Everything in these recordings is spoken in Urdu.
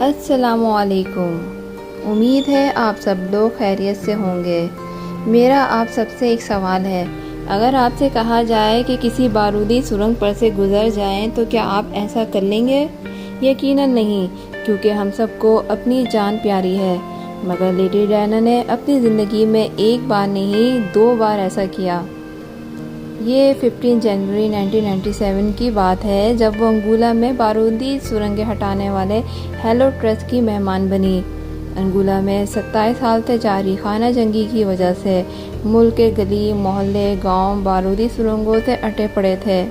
السلام علیکم۔ امید ہے آپ سب لوگ خیریت سے ہوں گے۔ میرا آپ سب سے ایک سوال ہے، اگر آپ سے کہا جائے کہ کسی بارودی سرنگ پر سے گزر جائیں تو کیا آپ ایسا کر لیں گے؟ یقیناً نہیں، کیونکہ ہم سب کو اپنی جان پیاری ہے، مگر لیڈی ڈائنا نے اپنی زندگی میں ایک بار نہیں 2 بار ایسا کیا۔ یہ 15 جنوری 1997 کی بات ہے، جب وہ انگولا میں بارودی سرنگیں ہٹانے والے ہیلو ٹرسٹ کی مہمان بنی۔ انگولا میں 27 سال سے جاری خانہ جنگی کی وجہ سے ملک کے گلی محلے گاؤں بارودی سرنگوں سے اٹے پڑے تھے۔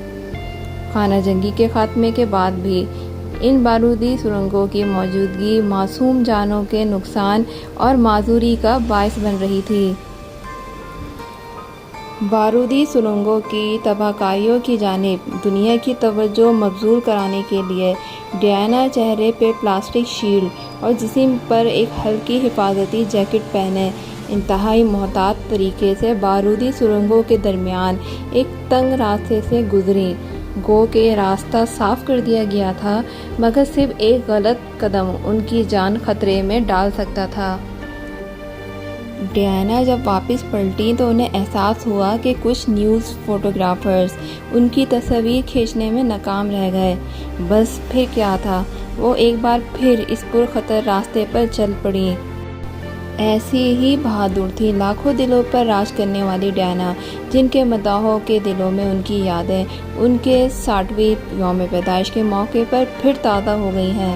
خانہ جنگی کے خاتمے کے بعد بھی ان بارودی سرنگوں کی موجودگی معصوم جانوں کے نقصان اور معذوری کا باعث بن رہی تھی۔ بارودی سرنگوں کی تباہ کاریوں کی جانب دنیا کی توجہ مبذول کرانے کے لیے ڈیانا چہرے پہ پلاسٹک شیلڈ اور جسم پر ایک ہلکی حفاظتی جیکٹ پہنے انتہائی محتاط طریقے سے بارودی سرنگوں کے درمیان ایک تنگ راستے سے گزری۔ گو کہ یہ راستہ صاف کر دیا گیا تھا، مگر صرف ایک غلط قدم ان کی جان خطرے میں ڈال سکتا تھا۔ ڈیانا جب واپس پلٹیں تو انہیں احساس ہوا کہ کچھ نیوز فوٹوگرافرز ان کی تصاویر کھینچنے میں ناکام رہ گئے۔ بس پھر کیا تھا، وہ ایک بار پھر اس پرخطر راستے پر چل پڑیں۔ ایسی ہی بہادر تھی لاکھوں دلوں پر راج کرنے والی ڈیانا، جن کے مداحوں کے دلوں میں ان کی یادیں ان کے 60ویں یوم پیدائش کے موقع پر پھر تازہ ہو گئی ہیں۔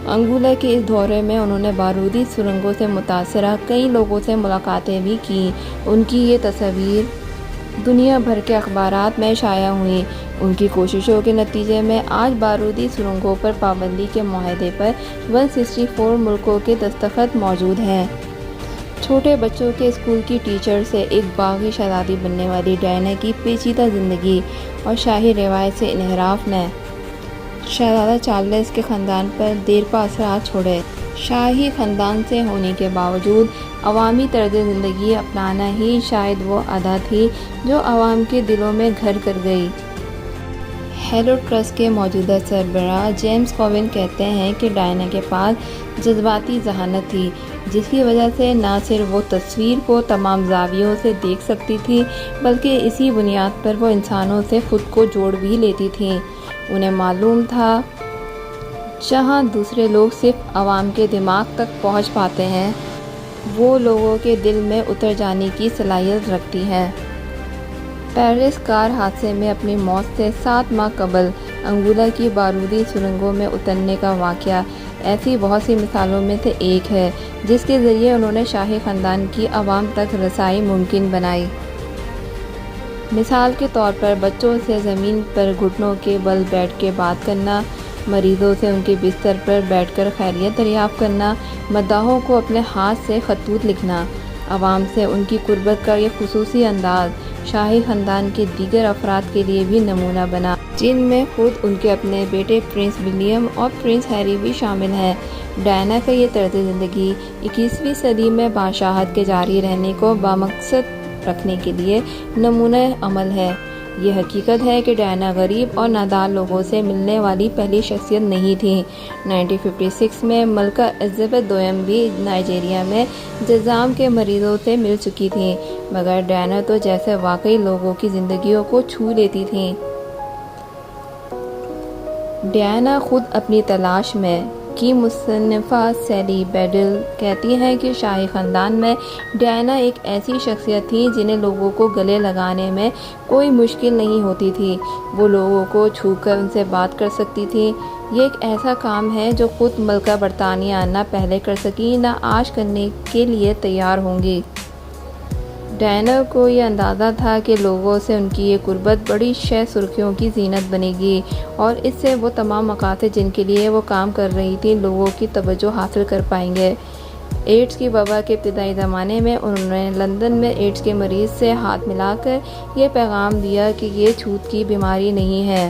انگولا کے اس دورے میں انہوں نے بارودی سرنگوں سے متاثرہ کئی لوگوں سے ملاقاتیں بھی کیں۔ ان کی یہ تصاویر دنیا بھر کے اخبارات میں شائع ہوئیں۔ ان کی کوششوں کے نتیجے میں آج بارودی سرنگوں پر پابندی کے معاہدے پر 164 ملکوں کے دستخط موجود ہیں۔ چھوٹے بچوں کے اسکول کی ٹیچر سے ایک باغی شہزادی بننے والی ڈیانا کی پیچیدہ زندگی اور شاہی روایت سے انحراف نے شہزادہ چارلس کے خاندان پر دیرپا اثرات چھوڑے۔ شاہی خاندان سے ہونے کے باوجود عوامی طرز زندگی اپنانا ہی شاید وہ ادا تھی جو عوام کے دلوں میں گھر کر گئی۔ ہیلو ٹرسٹ کے موجودہ سربراہ جیمز کوون کہتے ہیں کہ ڈیانا کے پاس جذباتی ذہانت تھی، جس کی وجہ سے نہ صرف وہ تصویر کو تمام زاویوں سے دیکھ سکتی تھی، بلکہ اسی بنیاد پر وہ انسانوں سے خود کو جوڑ بھی لیتی تھیں۔ انہیں معلوم تھا جہاں دوسرے لوگ صرف عوام کے دماغ تک پہنچ پاتے ہیں، وہ لوگوں کے دل میں اتر جانے کی صلاحیت رکھتی ہے۔ پیرس کار حادثے میں اپنی موت سے 7 ماہ قبل انگولا کی بارودی سرنگوں میں اترنے کا واقعہ ایسی بہت سی مثالوں میں سے ایک ہے، جس کے ذریعے انہوں نے شاہی خاندان کی عوام تک رسائی ممکن بنائی۔ مثال کے طور پر بچوں سے زمین پر گھٹنوں کے بل بیٹھ کے بات کرنا، مریضوں سے ان کے بستر پر بیٹھ کر خیریت دریافت کرنا، مداحوں کو اپنے ہاتھ سے خطوط لکھنا۔ عوام سے ان کی قربت کا یہ خصوصی انداز شاہی خاندان کے دیگر افراد کے لیے بھی نمونہ بنا، جن میں خود ان کے اپنے بیٹے پرنس ولیم اور پرنس ہیری بھی شامل ہیں۔ ڈیانا کا یہ طرز زندگی 21ویں صدی میں بادشاہت کے جاری رہنے کو بامقصد رکھنے کے لیے نمونہ عمل ہے۔ یہ حقیقت ہے کہ ڈیانا غریب اور نادار لوگوں سے ملنے والی پہلی شخصیت نہیں تھی۔ 1956 میں ملکہ الزبتھ دوئم بھی نائجیریا میں جذام کے مریضوں سے مل چکی تھیں، مگر ڈیانا تو جیسے واقعی لوگوں کی زندگیوں کو چھو لیتی تھیں۔ ڈیانا خود اپنی تلاش میں کی مصنفہ سیلی بیڈل کہتی ہیں کہ شاہی خاندان میں ڈیانا ایک ایسی شخصیت تھی جنہیں لوگوں کو گلے لگانے میں کوئی مشکل نہیں ہوتی تھی۔ وہ لوگوں کو چھو کر ان سے بات کر سکتی تھی۔ یہ ایک ایسا کام ہے جو خود ملکہ برطانیہ نہ پہلے کر سکی، نہ آج کرنے کے لیے تیار ہوں گی۔ ڈیانا کو یہ اندازہ تھا کہ لوگوں سے ان کی یہ قربت بڑی شہ سرخیوں کی زینت بنے گی، اور اس سے وہ تمام مقاصد جن کے لیے وہ کام کر رہی تھی لوگوں کی توجہ حاصل کر پائیں گے۔ ایڈز کی وبا کے ابتدائی زمانے میں انہوں نے لندن میں ایڈز کے مریض سے ہاتھ ملا کر یہ پیغام دیا کہ یہ چھوت کی بیماری نہیں ہے۔